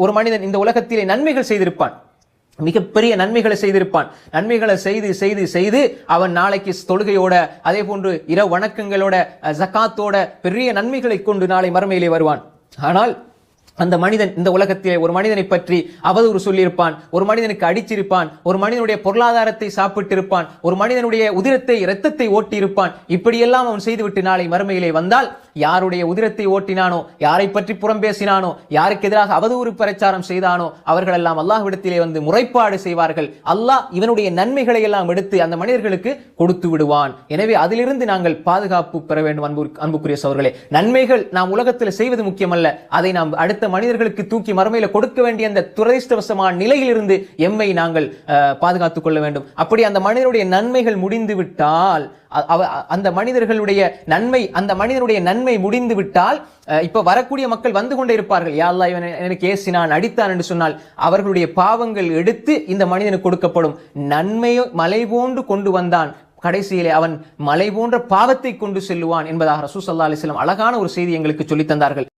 ஒரு மனிதன் இந்த உலகத்திலே நன்மைகள் செய்திருப்பான், மிகப்பெரிய நன்மைகளை செய்திருப்பான். நன்மைகளை செய்து செய்து செய்து அவன் நாளைக்கு தொழுகையோட, அதே போன்று இரவு வணக்கங்களோட, ஜகாத்தோட பெரிய நன்மைகளை கொண்டு நாளை மறுமையிலே வருவான். ஆனால் அந்த மனிதன் இந்த உலகத்திலே ஒரு மனிதனை பற்றி அவதூறு சொல்லியிருப்பான், ஒரு மனிதனுக்கு அடிச்சிருப்பான், ஒரு மனிதனுடைய பொருளாதாரத்தை சாப்பிட்டிருப்பான், ஒரு மனிதனுடைய உதிரத்தை இரத்தத்தை ஓட்டியிருப்பான். இப்படியெல்லாம் அவன் செய்துவிட்டு நாளை மறுமையிலே வந்தால் யாருடைய உதிரத்தை ஓட்டினானோ, யாரை பற்றி புறம் பேசினானோ, யாருக்கு எதிராக அவதூறு பிரச்சாரம் செய்தானோ அவர்களெல்லாம் அல்லாஹ்விடத்திலே வந்து முறைப்பாடு செய்வார்கள். அல்லாஹ் இவனுடைய நன்மைகளை எல்லாம் எடுத்து அந்த மனிதர்களுக்கு கொடுத்து விடுவான். எனவே அதிலிருந்து நாங்கள் பாதுகாப்பு பெற வேண்டும். அன்புக்குரிய சகோதரர்களே, நன்மைகள் நாம் உலகத்தில் செய்வது முக்கியமல்ல, அதை நாம் அடுத்த மனிதர்களுக்கு தூக்கி மறுமையில கொடுக்க வேண்டிய அந்த துரதிஷ்டவசமான நிலையில் இருந்து எம்மை நாங்கள் பாதுகாத்துக் கொள்ள வேண்டும். அப்படி அந்த மனிதனுடைய நன்மைகள் முடிந்து விட்டால், அந்த மனிதர்களுடைய நன்மை முடிந்து விட்டால், இப்ப வரக்கூடிய மக்கள் வந்து கொண்டே இருப்பார்கள். யா அல்லாஹ் இவன் எனக்கு ஏசினான், அடித்தான் என்று சொன்னால் அவர்களுடைய பாவங்கள் எடுத்து இந்த மனிதனுக்கு கொடுக்கப்படும். நன்மையோ மலை போன்று கொண்டு வந்தான், கடைசியிலே அவன் மலை போன்ற பாவத்தை கொண்டு செல்லுவான் என்பதாக ரசூல் ஸல்லல்லாஹு அலைஹி வஸல்லம் அழகான ஒரு செய்தி எங்களுக்கு சொல்லித் தந்தார்கள்.